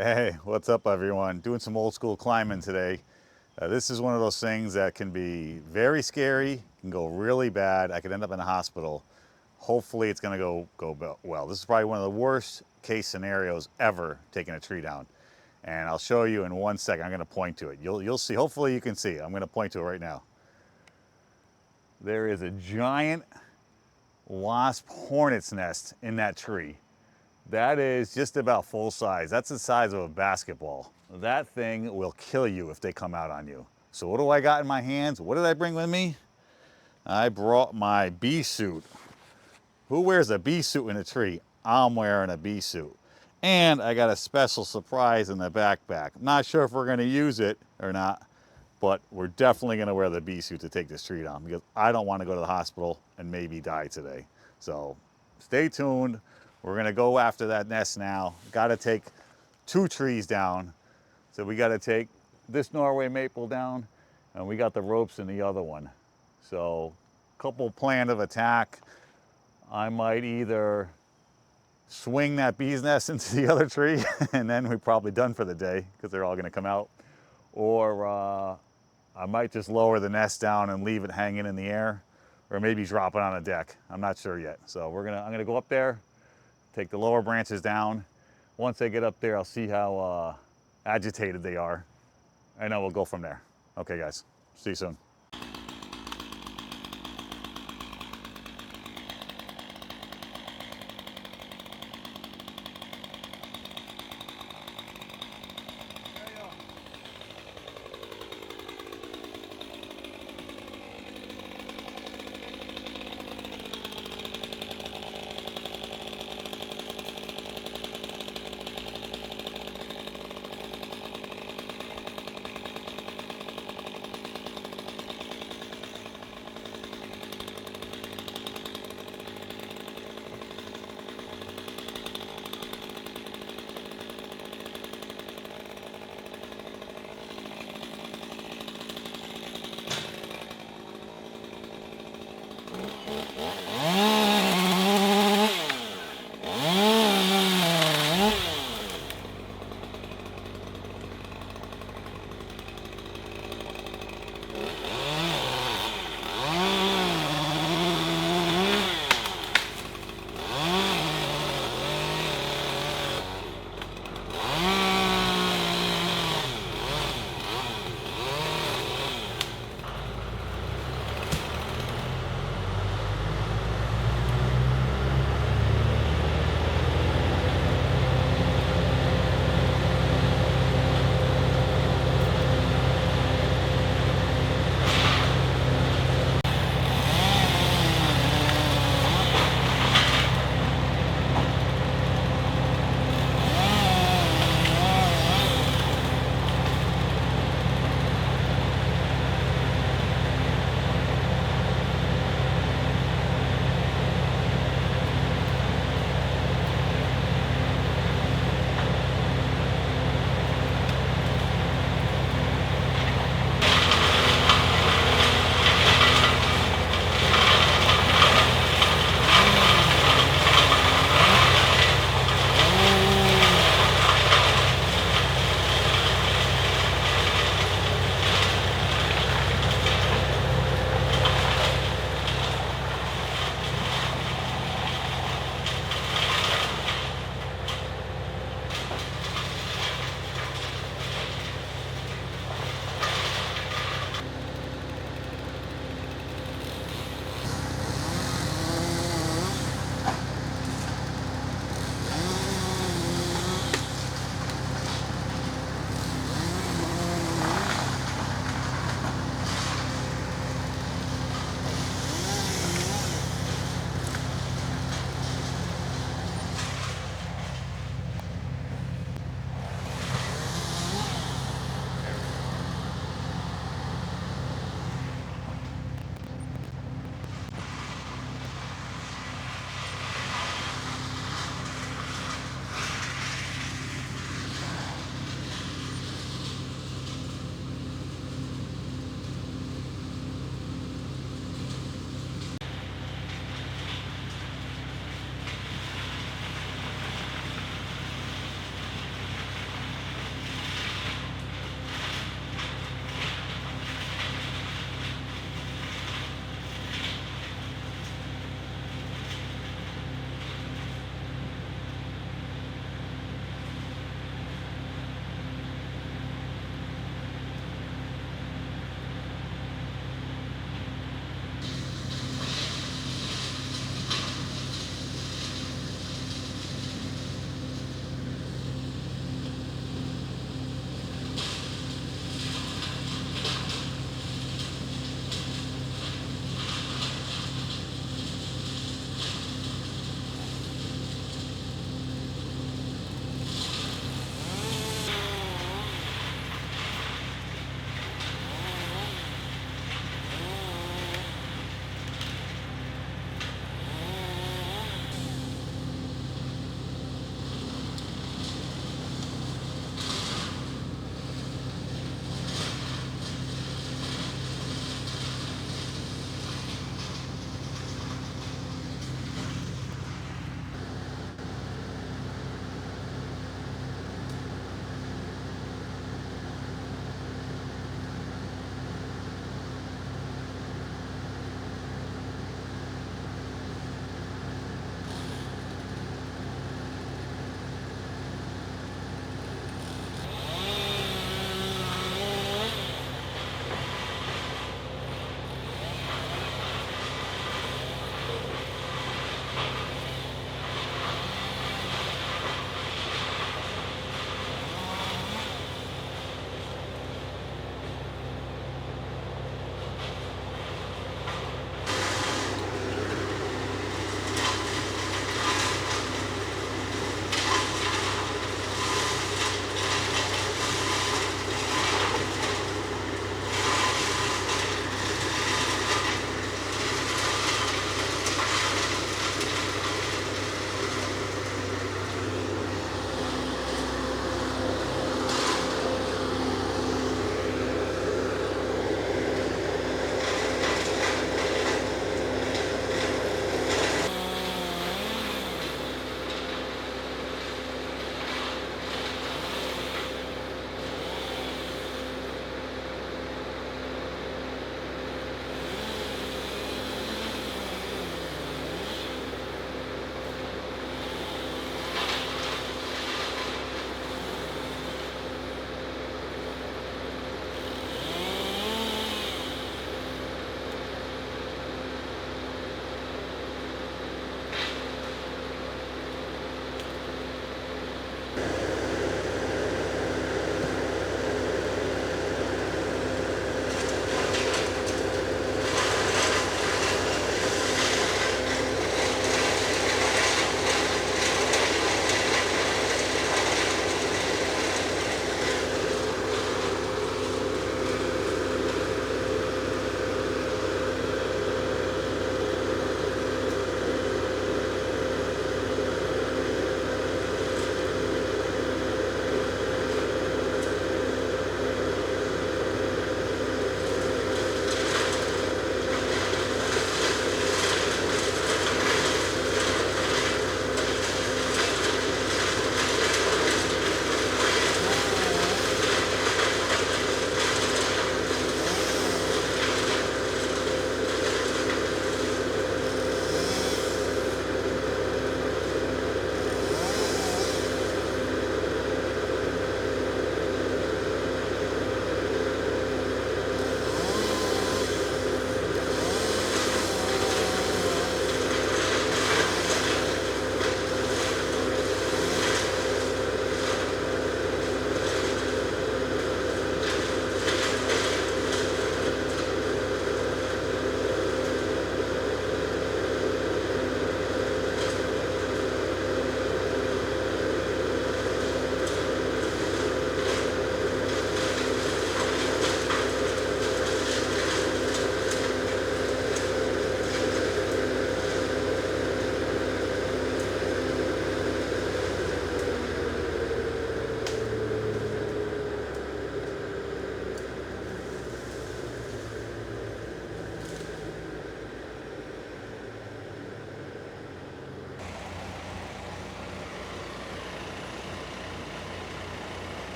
Hey, what's up everyone? Doing some old school climbing today. This is one of those things that can be very scary, can go really bad. I could end up in a hospital. Hopefully it's gonna go well. This is probably one of the worst case scenarios ever taking a tree down. And I'll show you in 1 second. I'm gonna point to it. You'll see, hopefully you can see it. I'm gonna point to it right now. There is a giant wasp hornet's nest in that tree. That is just about full size. That's the size of a basketball. That thing will kill you if they come out on you. So what do I got in my hands? What did I bring with me? I brought my bee suit. Who wears a bee suit in a tree? I'm wearing a bee suit. And I got a special surprise in the backpack. I'm not sure if we're gonna use it or not, but we're definitely gonna wear the bee suit to take this tree down because I don't wanna go to the hospital and maybe die today. So stay tuned. We're gonna go after that nest now. Gotta take 2 trees down. So we gotta take this Norway maple down and we got the ropes in the other one. So couple plan of attack. I might either swing that bee's nest into the other tree and then we're probably done for the day because they're all gonna come out. Or I might just lower the nest down and leave it hanging in the air, or maybe drop it on a deck. I'm not sure yet. So I'm gonna go up there, take the lower branches down. Once I get up there, I'll see how agitated they are, and then we'll go from there. Okay guys, see you soon.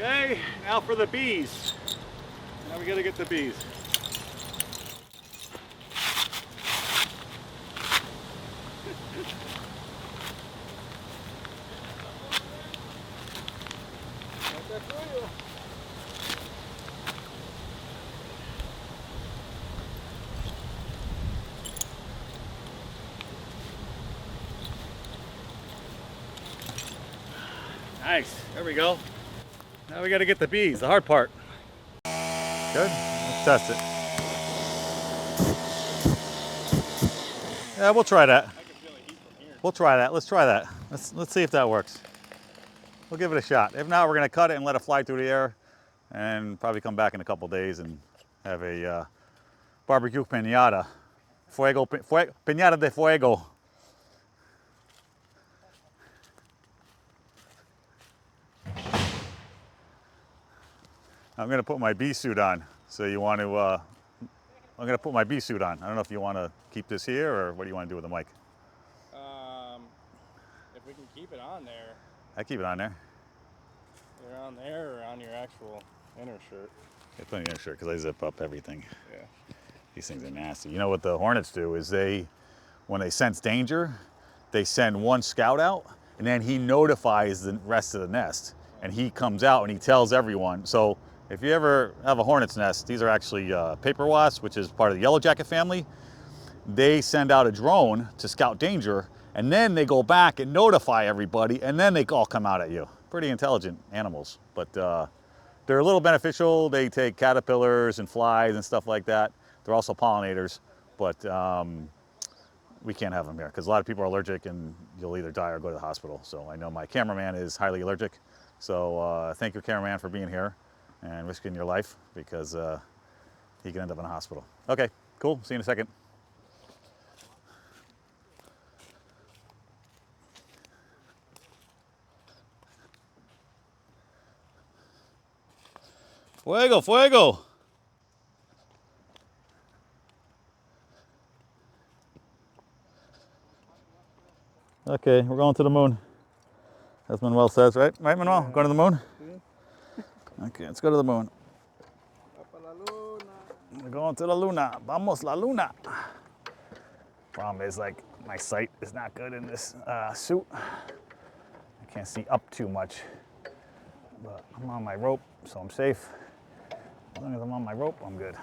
Okay, now for the bees. Now we gotta get the bees. Nice, there we go. Now we gotta get the bees, the hard part. Good, let's test it. Yeah, we'll try that. We'll try that, let's try that. Let's see if that works. We'll give it a shot. If not, we're gonna cut it and let it fly through the air and probably come back in a couple days and have a barbecue piñata. Piñata de fuego. I'm gonna put my bee suit on. So you want to, I'm gonna put my bee suit on. I don't know if you want to keep this here or what do you want to do with the mic? If we can keep it on there. I keep it on there. Either on there or on your actual inner shirt. Yeah, put on your inner shirt because I zip up everything. Yeah. These things are nasty. You know what the Hornets do is when they sense danger, they send one scout out and then he notifies the rest of the nest. And he comes out and he tells everyone. So if you ever have a hornet's nest, these are actually paper wasps, which is part of the yellow jacket family. They send out a drone to scout danger, and then they go back and notify everybody, and then they all come out at you. Pretty intelligent animals, but they're a little beneficial. They take caterpillars and flies and stuff like that. They're also pollinators, but we can't have them here because a lot of people are allergic and you'll either die or go to the hospital. So I know my cameraman is highly allergic. So thank you, cameraman, for being here and risking your life because he can end up in a hospital. Okay, cool. See you in a second. Fuego, fuego. Okay, we're going to the moon. As Manuel says, right? Right, Manuel? Going to the moon? Okay, let's go to the moon. We're going to the luna. Vamos la luna. Problem is, like, my sight is not good in this suit. I can't see up too much. But I'm on my rope, so I'm safe. As long as I'm on my rope, I'm good.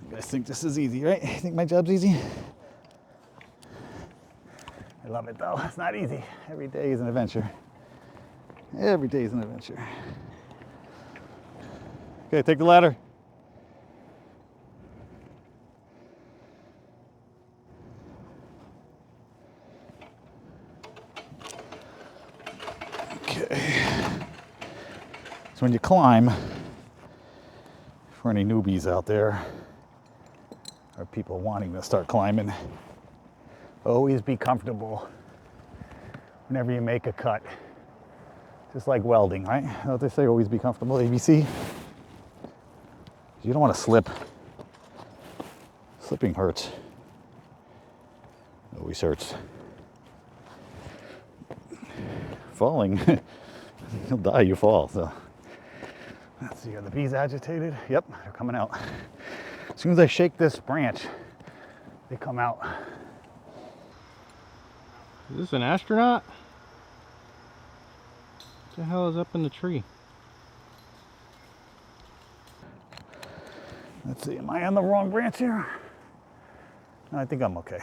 You guys think this is easy, right? You think my job's easy? I love it though. It's not easy. Every day is an adventure. Every day is an adventure. Okay, take the ladder. Okay. So when you climb, for any newbies out there, or people wanting to start climbing, always be comfortable whenever you make a cut. Just like welding, right? You know what they say, always be comfortable, ABC? You don't want to slip. Slipping hurts. Always hurts. Falling, you'll die, you fall, so. Let's see, are the bees agitated? Yep, they're coming out. As soon as I shake this branch, they come out. Is this an astronaut? What the hell is up in the tree? Let's see, am I on the wrong branch here? No, I think I'm okay.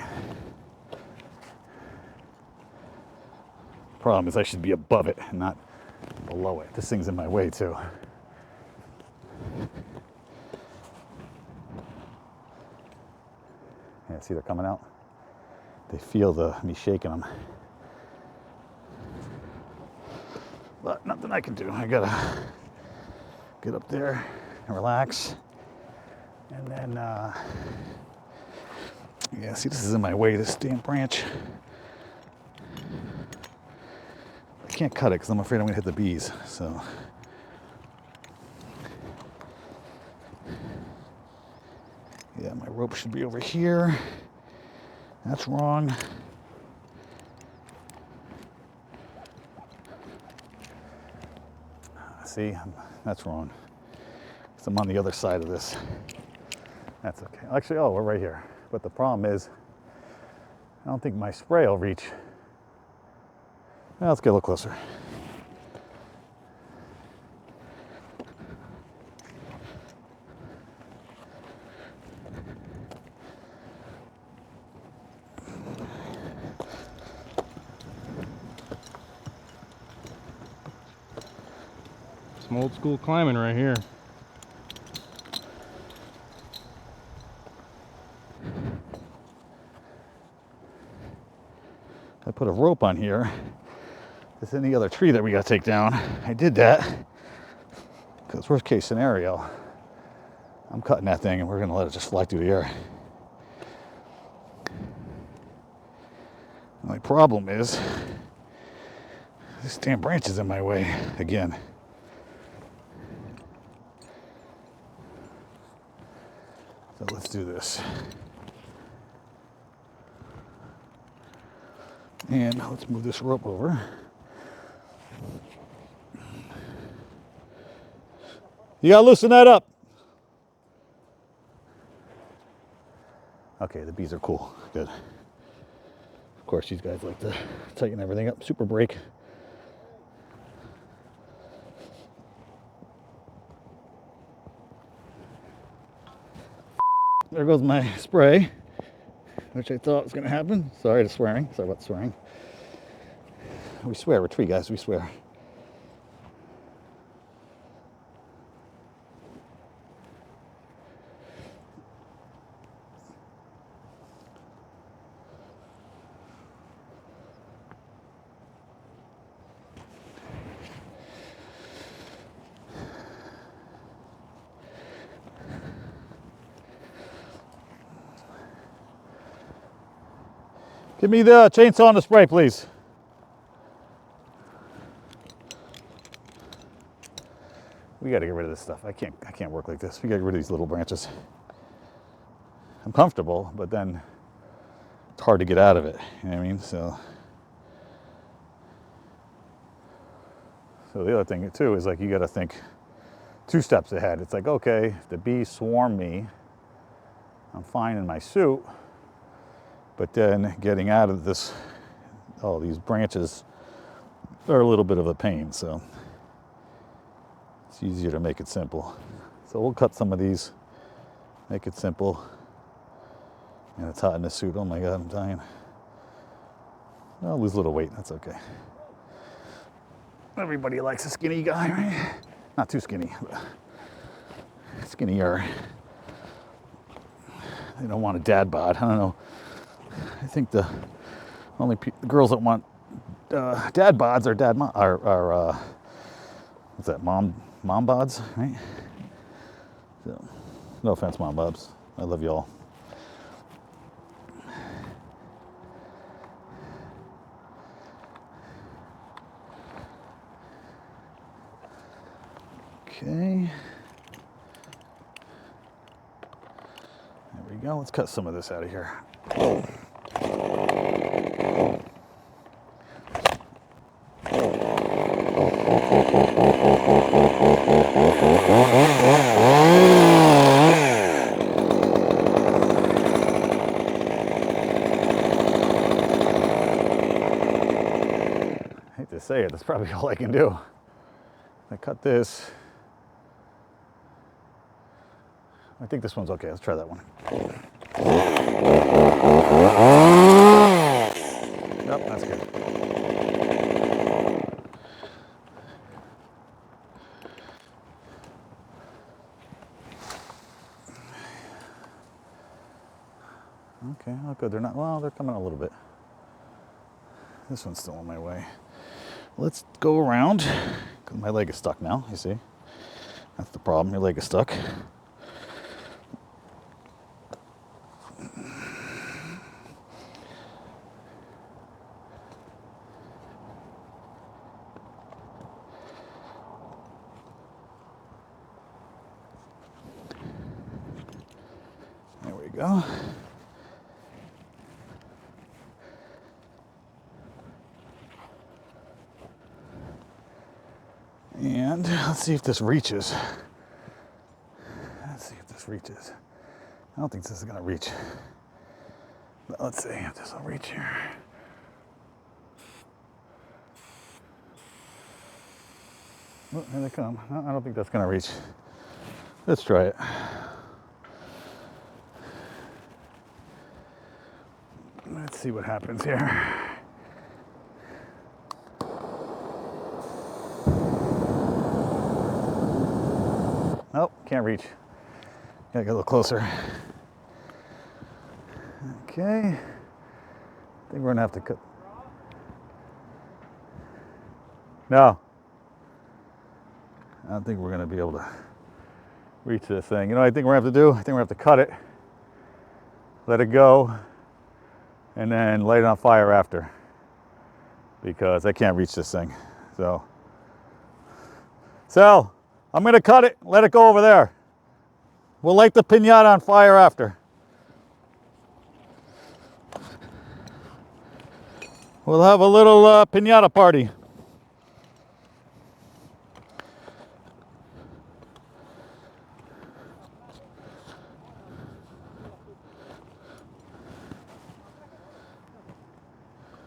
Problem is I should be above it and not below it. This thing's in my way too. Yeah, see they're coming out. They feel me shaking them. But nothing I can do. I gotta get up there and relax. And then, yeah, see this is in my way, this damn branch. I can't cut it because I'm afraid I'm gonna hit the bees, so. rope should be over here. That's wrong. See, that's wrong. So I'm on the other side of this. That's okay. Actually, oh, we're right here. But the problem is, I don't think my spray will reach. Well, let's get a little closer. Some old school climbing right here. I put a rope on here. There's any other tree that we got to take down. I did that because worst case scenario, I'm cutting that thing and we're going to let it just fly through the air. My problem is this damn branch is in my way again. So let's do this. And let's move this rope over. You gotta loosen that up. Okay, the bees are cool. Good. Of course, these guys like to tighten everything up. Super brake. There goes my spray, which I thought was going to happen. Sorry to swearing. Sorry about swearing. We swear. We're tree guys. We swear. Give me the chainsaw and the spray, please. We got to get rid of this stuff. I can't work like this. We got to get rid of these little branches. I'm comfortable, but then it's hard to get out of it. You know what I mean? So the other thing too is like you got to think 2 steps ahead. It's like, okay, if the bees swarm me, I'm fine in my suit. But then getting out of this, oh, these branches are a little bit of a pain, so it's easier to make it simple. So we'll cut some of these, make it simple. And it's hot in the suit. Oh my God, I'm dying. I'll lose a little weight, that's okay. Everybody likes a skinny guy, right? Not too skinny, but skinnier. They don't want a dad bod, I don't know. I think the only girls that want dad bods are what's that, mom bods, right? So, no offense, mom bobs. I love y'all. Okay. There we go. Let's cut some of this out of here. I hate to say it, that's probably all I can do. I cut this. I think this one's okay. Let's try that one. Nope, that's good. Okay, oh good. They're not, well, they're coming a little bit. This one's still on my way. Let's go around, because my leg is stuck now, you see? That's the problem, your leg is stuck. go. And let's see if this reaches. Let's see if this reaches. I don't think this is gonna reach. But let's see if this will reach here. Oh, here they come. No, I don't think that's gonna reach. Let's try it. Let's see what happens here. Nope, can't reach. Gotta get a little closer. Okay. I think we're gonna have to cut. No. I don't think we're gonna be able to reach this thing. You know what I think we're gonna have to do? I think we're gonna have to cut it, let it go, and then light it on fire after. Because I can't reach this thing. So I'm gonna cut it, let it go over there. We'll light the piñata on fire after. We'll have a little piñata party.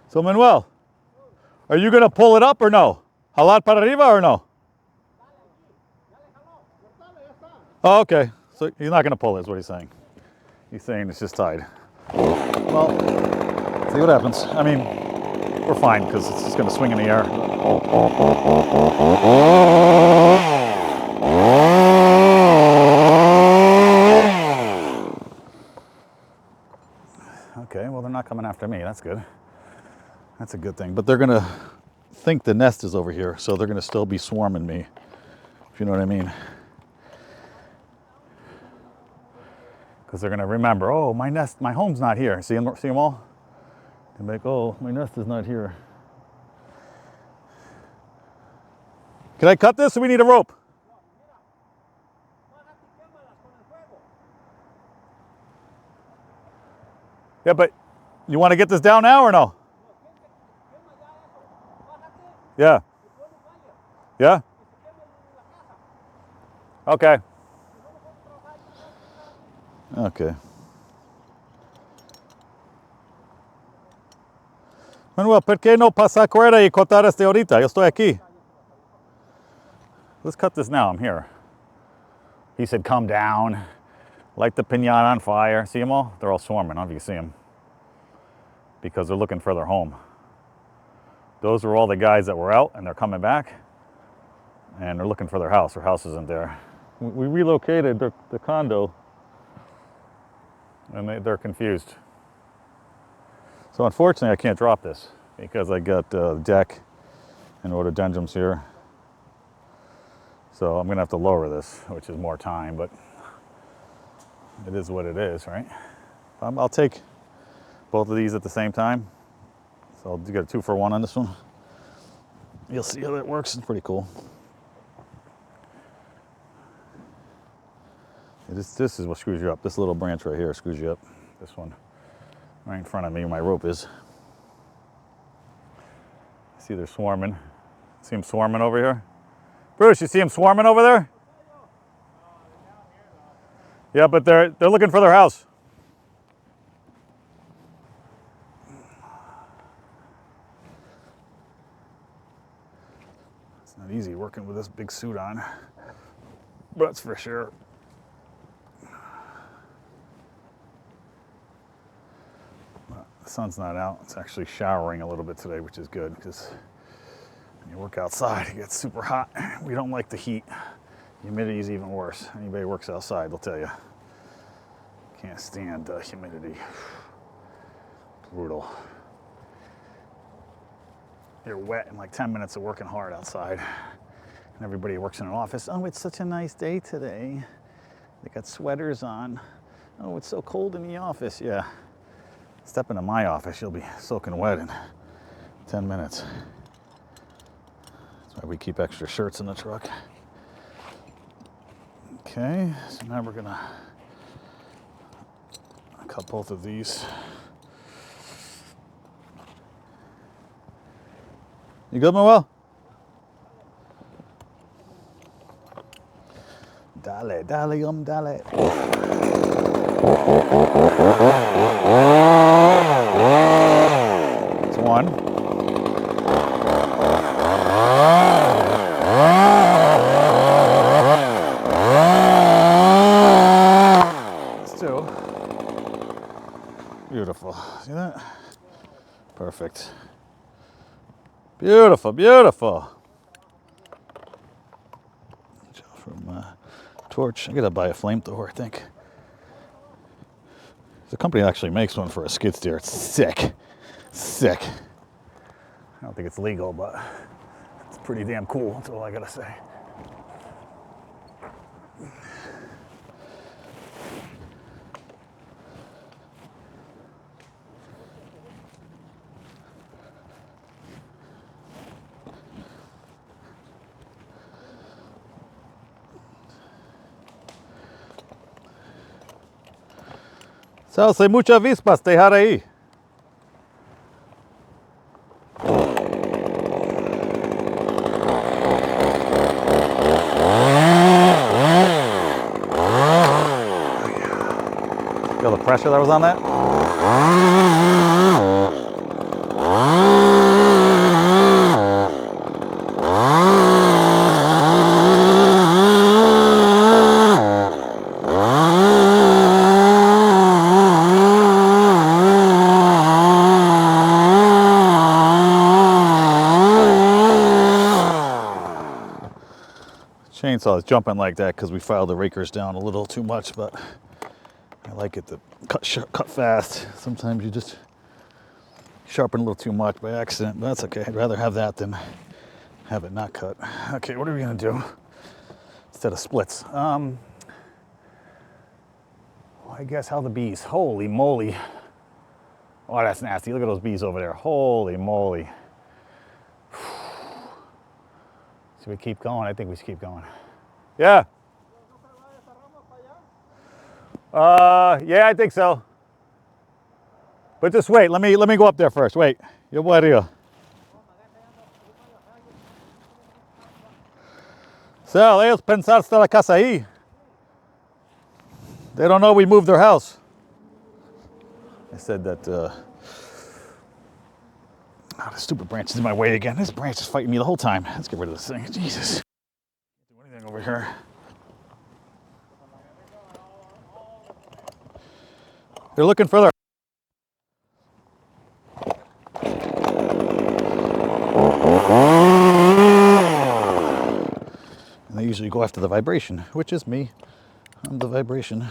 So Manuel, are you gonna pull it up or no? Jalar para arriba or no? Oh, okay. So he's not gonna pull it, is what he's saying. He's saying it's just tied. Well, see what happens. I mean, we're fine because it's just gonna swing in the air. Okay, well they're not coming after me. That's good. That's a good thing. But they're gonna think the nest is over here, so they're gonna still be swarming me, if you know what I mean. Because they're gonna remember, oh, my nest, my home's not here. See them all? And like, oh, my nest is not here. Can I cut this or we need a rope? Yeah, but you want to get this down now or no? Yeah. Yeah? Okay. Okay. Manuel, ¿por qué no pasa cuerda y cortar este ahorita? Yo estoy aquí. Let's cut this now. I'm here. He said, come down. Light the piñata on fire. See them all? They're all swarming. I don't know if you see them. Because they're looking for their home. Those are all the guys that were out and they're coming back. And they're looking for their house. Their house isn't there. We relocated the condo. And they're confused. So unfortunately, I can't drop this because I got deck and rhododendrons here. So I'm gonna have to lower this, which is more time, but it is what it is, right? I'll take both of these at the same time. So I'll get a 2-for-1 on this one. You'll see how that works. It's pretty cool. This is what screws you up. This little branch right here screws you up. This one right in front of me where my rope is. See they're swarming. See them swarming over here? Bruce, you see them swarming over there? Yeah, but they're looking for their house. It's not easy working with this big suit on. That's for sure. The sun's not out. It's actually showering a little bit today, which is good because when you work outside, it gets super hot. We don't like the heat. Humidity is even worse. Anybody who works outside, they'll tell you. Can't stand humidity. Brutal. You're wet in like 10 minutes of working hard outside. And everybody works in an office. Oh, it's such a nice day today. They got sweaters on. Oh, it's so cold in the office. Yeah. Step into my office, you'll be soaking wet in 10 minutes. That's why we keep extra shirts in the truck. Okay, so now we're gonna cut both of these. You good, Manuel? Dale, dale, dale. That's one. That's two. Beautiful. See that? Perfect. Beautiful, beautiful. From torch. I gotta buy a flamethrower, I think. The company actually makes one for a skid steer. It's sick. Sick. I don't think it's legal, but it's pretty damn cool. That's all I gotta say. So, hay muchas avispas dejar ahí. Feel the pressure that was on that? Chainsaw is jumping like that because we filed the rakers down a little too much, but I like it to cut fast. Sometimes you just sharpen a little too much by accident, but that's okay. I'd rather have that than have it not cut. Okay, what are we gonna do instead of splits? Well, I guess how the bees. Holy moly. Oh, that's nasty. Look at those bees over there. Holy moly. Should we keep going? I think we should keep going. Yeah. Yeah, I think so. But just wait. Let me go up there first. Wait. Yo voy arriba. So, ellos pensar está la casa ahí. They don't know we moved their house. I said that, the stupid branch is in my way again. This branch is fighting me the whole time. Let's get rid of this thing. Jesus. Can't do anything over here. They're looking for their... And they usually go after the vibration, which is me. I'm the vibration.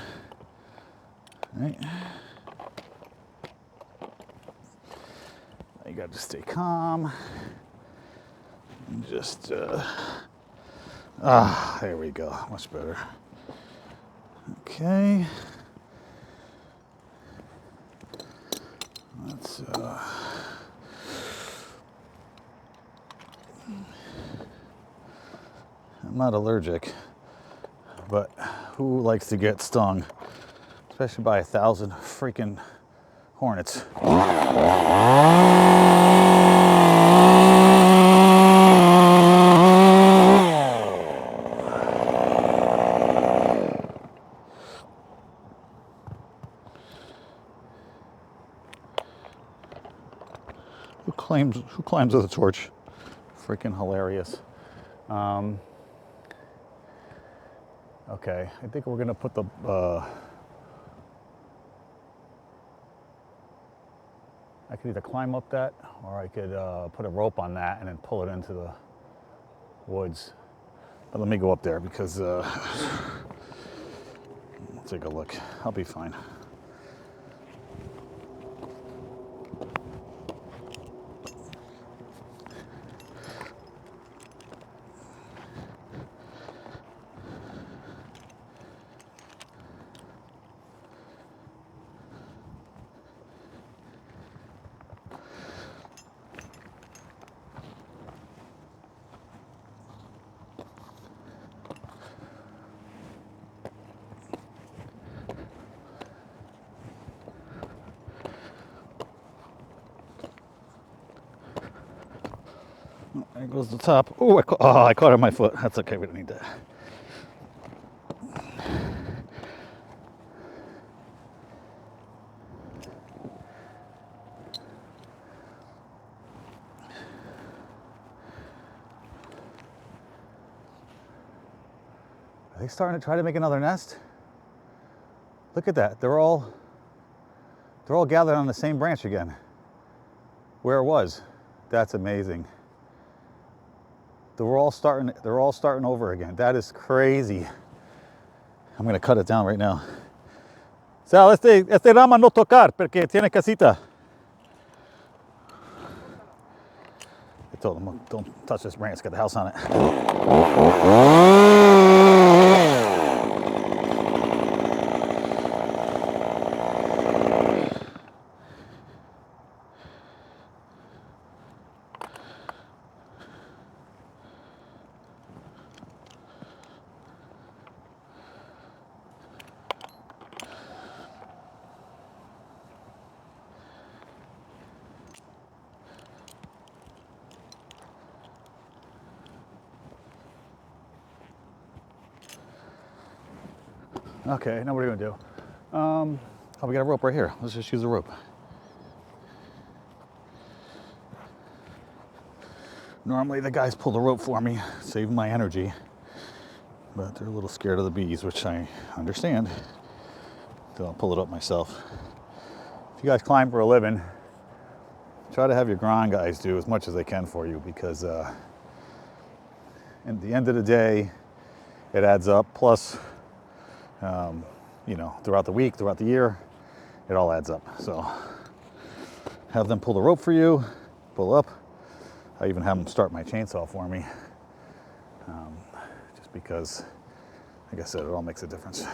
Right. You got to stay calm. And just, there we go. Much better. Okay. Let's, I'm not allergic, but who likes to get stung? Especially by 1,000 freaking hornets. Who climbs with a torch? Freaking hilarious. Okay, I think we're gonna put the I could either climb up that or I could put a rope on that and then pull it into the woods. But let me go up there because we'll take a look. I'll be fine. Oh, there goes the top. Oh, I caught it on my foot. That's okay, we don't need that. Are they starting to try to make another nest? Look at that. They're all gathered on the same branch again. Where it was. That's amazing. They're all starting over again. That is crazy. I'm gonna cut it down right now. Sal, este rama no tocar porque tiene casita. I told him, don't touch this branch, it's got the house on it. Okay, now what are we gonna do? Oh, we got a rope right here. Let's just use a rope. Normally the guys pull the rope for me, save my energy, but they're a little scared of the bees, which I understand. So I'll pull it up myself. If you guys climb for a living, try to have your ground guys do as much as they can for you, because at the end of the day, it adds up. Plus, you know, throughout the week, throughout the year, it all adds up. So have them pull the rope for you, pull up. I even have them start my chainsaw for me, just because, like I said, it all makes a difference.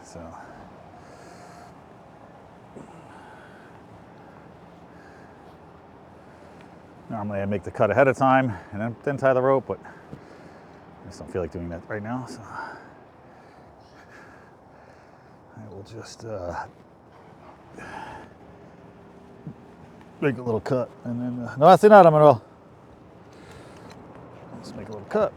So normally I make the cut ahead of time and then tie the rope, but I just don't feel like doing that right now. So I will just make a little cut, and then no hace nada, Manuel. Let's make a little cut.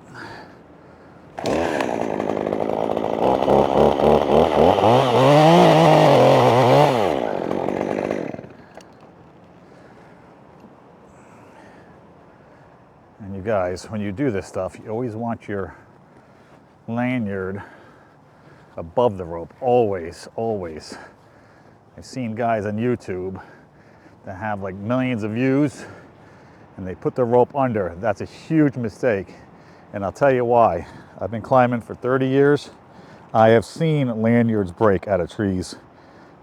And you guys, when you do this stuff, you always want your lanyard above the rope, always, always. I've seen guys on YouTube that have like millions of views and they put the rope under. That's a huge mistake, and I'll tell you why. I've been climbing for 30 years. I have seen lanyards break out of trees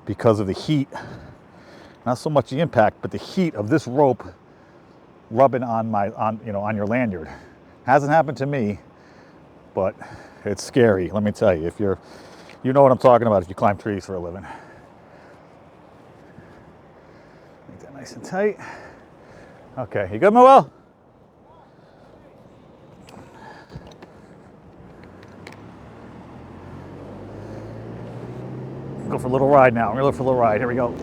because of the heat. Not so much the impact, but the heat of this rope rubbing on on your lanyard. Hasn't happened to me, but it's scary. Let me tell you, if you know what I'm talking about if you climb trees for a living. Make that nice and tight. Okay, you good, Noel? Go for a little ride now. We're gonna go for a little ride. Here we go.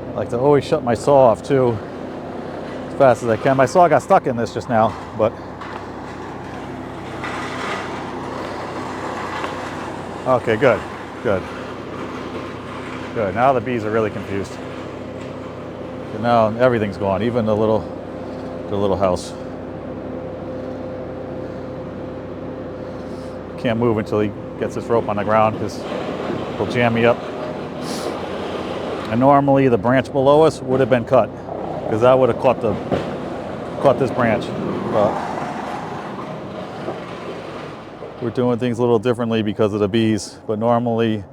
I like to always shut my saw off too, as fast as I can. My saw got stuck in this just now, but okay, good, good, good. Now the bees are really confused. And now everything's gone, even the little house. Can't move until he gets this rope on the ground because he'll jam me up. And normally the branch below us would have been cut, because that would have caught this branch. But we're doing things a little differently because of the bees. But normally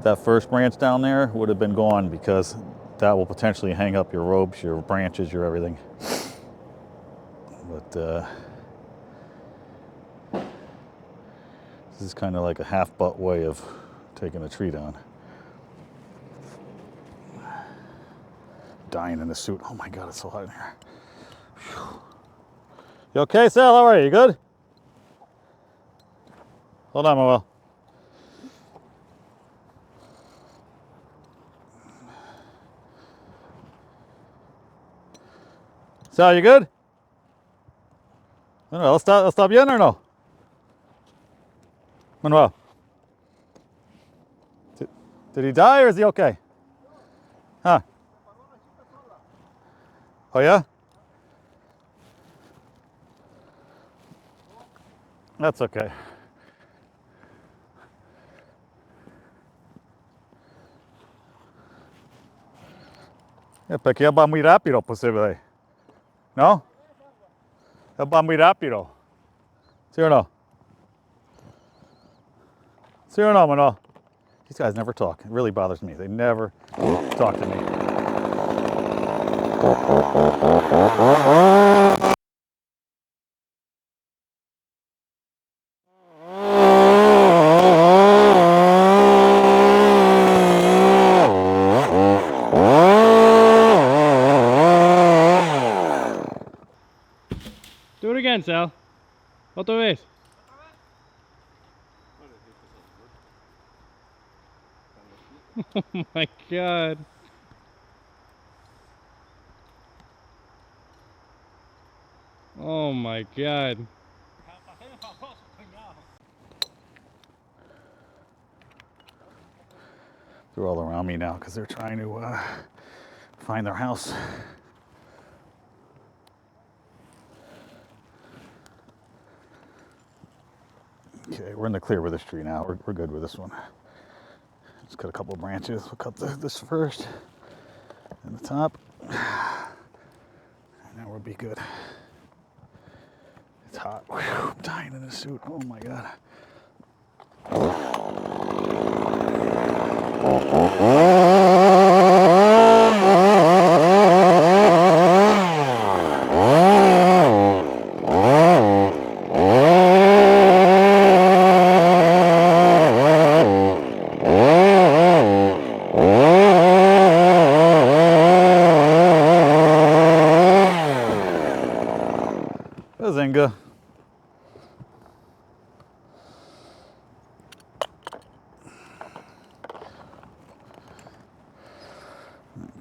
that first branch down there would have been gone, because that will potentially hang up your ropes, your branches, your everything. But this is kind of like a half-butt way of taking a tree down. Dying in the suit. Oh my God, it's so hot in here. You okay, Sal? How are you? You good? Hold on, Manuel. Sal, you good? Manuel, let's stop you in or no? Manuel. Did he die or is he okay? Huh? Oh yeah? That's okay. Perché va muy rápido posible. No? Va muy rápido. ¿Sí o no? ¿Sí o no, Manuel? These guys never talk. It really bothers me. They never talk to me. Do it again, Sal. Otra vez. Oh my god. Oh my god. They're all around me now because they're trying to find their house. Okay, we're in the clear with this tree now. We're good with this one. Just cut a couple of branches. We'll cut this first and the top. And now we'll be good. It's hot. Whew, I'm dying in this suit. Oh my god. Bazinga.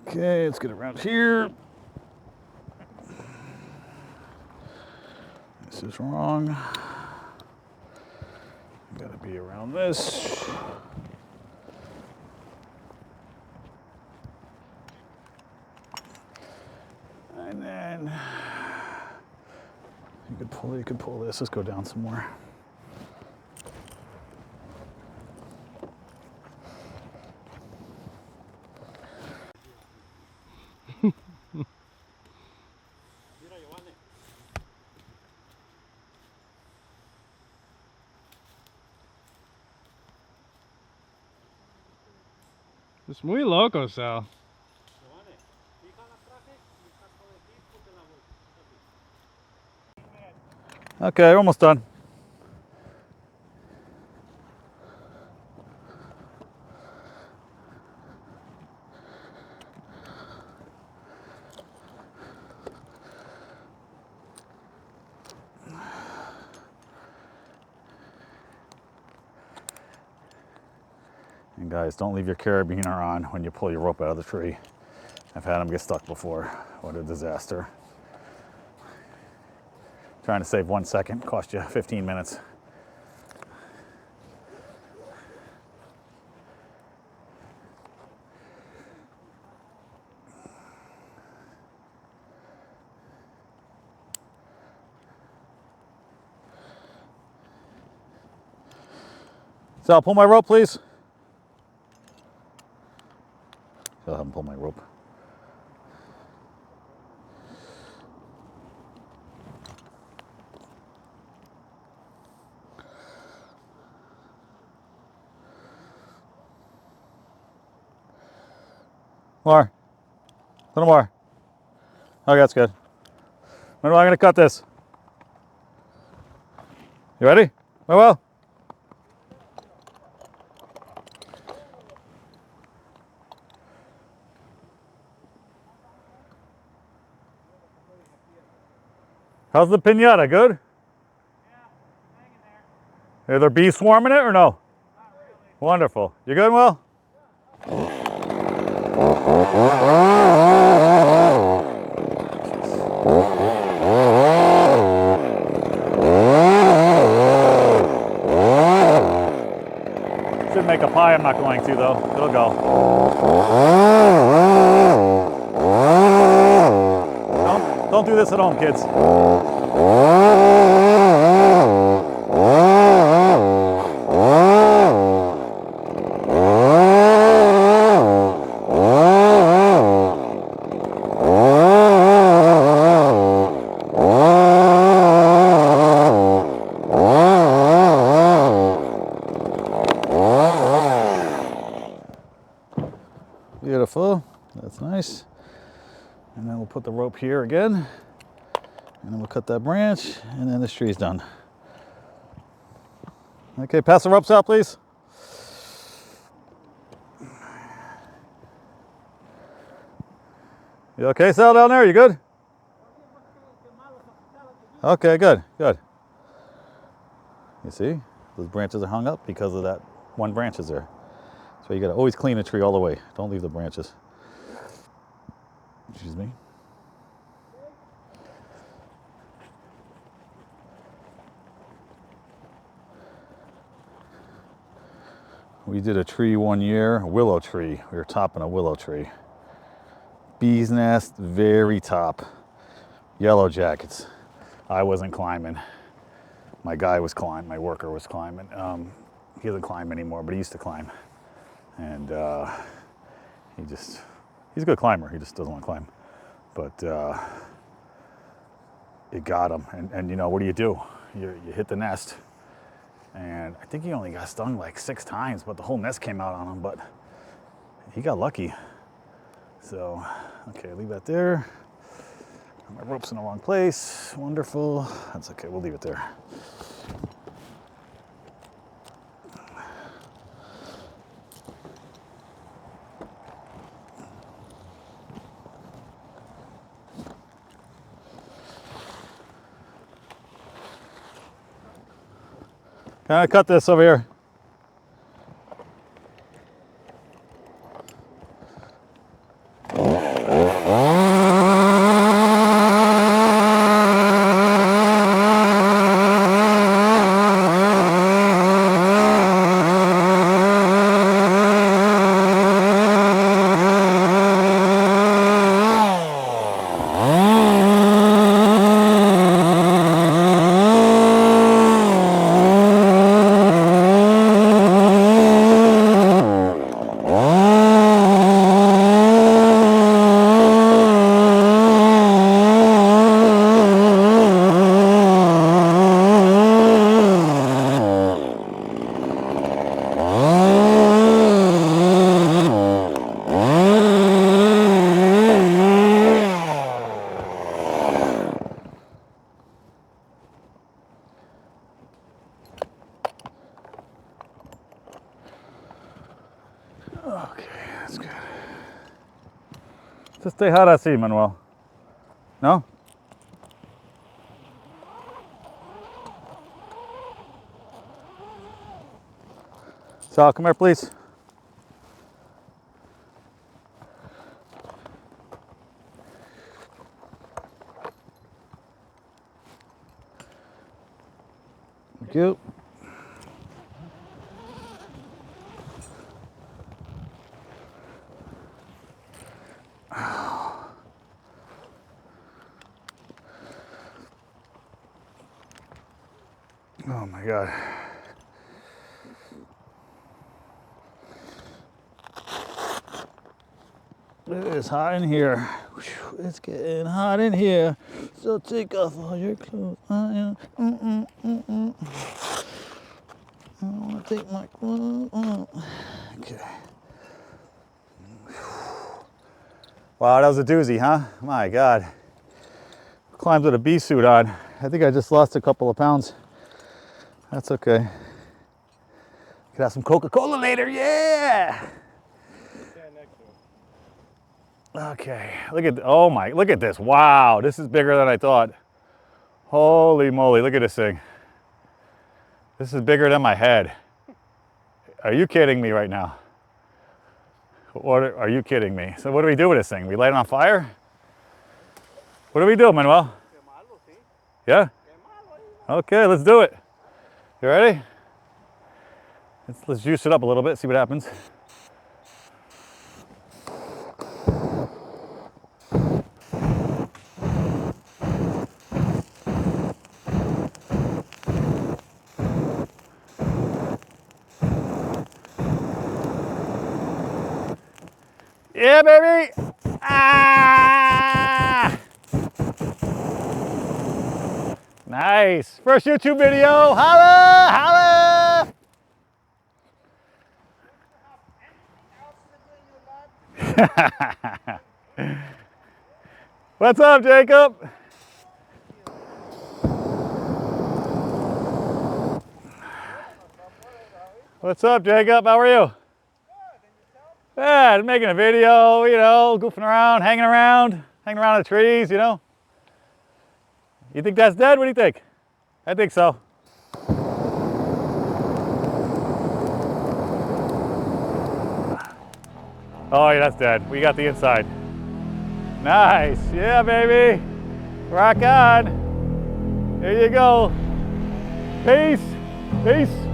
Okay, let's get around here. This is wrong. Gotta be around this. And then you could pull this. Let's go down some more. Es muy loco, Sal. Okay, we're almost done. And guys, don't leave your carabiner on when you pull your rope out of the tree. I've had them get stuck before. What a disaster. Trying to save 1 second cost you 15 minutes. Sal, pull my rope, please. I'll have him pull my rope. More. A little more. Okay, that's good. When am I going to cut this? You ready? Well. How's the pinata? Good? Yeah, hanging there. Are there bees swarming it or no? Not really. Wonderful. You good, Will? Should make a pie. I'm not going to though. It'll go. Don't do this at home, kids. Beautiful. That's nice. And then we'll put the rope here again. And then we'll cut that branch, and then this tree's done. Okay, pass the ropes out, please. You okay, Sal, down there? You good? Okay, good, good. You see, those branches are hung up because of that one branch is there. So you gotta always clean a tree all the way. Don't leave the branches. Excuse me. We did a tree one year, a willow tree. We were topping a willow tree. Bee's nest, very top. Yellow jackets. I wasn't climbing. My guy was climbing, my worker was climbing. He doesn't climb anymore, but he used to climb. And he's a good climber, he just doesn't want to climb. But it got him. And you know, what do? You hit the nest. And I think he only got stung like 6 times, but the whole nest came out on him, but he got lucky. So, okay, leave that there. My rope's in the wrong place. Wonderful. That's okay, we'll leave it there. Can I cut this over here? Okay, that's good. Just stay hard así, Manuel. No? Sal, come here, please. Thank you. Oh my God. It is hot in here. It's getting hot in here. So take off all your clothes. I don't want to take my clothes off. Okay. Wow, that was a doozy, huh? My God. Climbed with a bee suit on. I think I just lost a couple of pounds. That's okay. Could have some Coca-Cola later, yeah! Stand next to him. Okay, look at, oh my, look at this. Wow, this is bigger than I thought. Holy moly, look at this thing. This is bigger than my head. Are you kidding me right now? What are you kidding me? So what do we do with this thing? We light it on fire? What do we do, Manuel? Yeah? Okay, let's do it. You ready? Let's juice it up a little bit, see what happens. Yeah, baby! Ah! Nice. First YouTube video. Holla! Holla! What's up, Jacob? What's up, Jacob? How are you? Yeah, making a video, you know, goofing around, hanging around the trees, you know. You think that's dead? What do you think? I think so. Oh, yeah, that's dead. We got the inside. Nice. Yeah, baby. Rock on. There you go. Peace. Peace.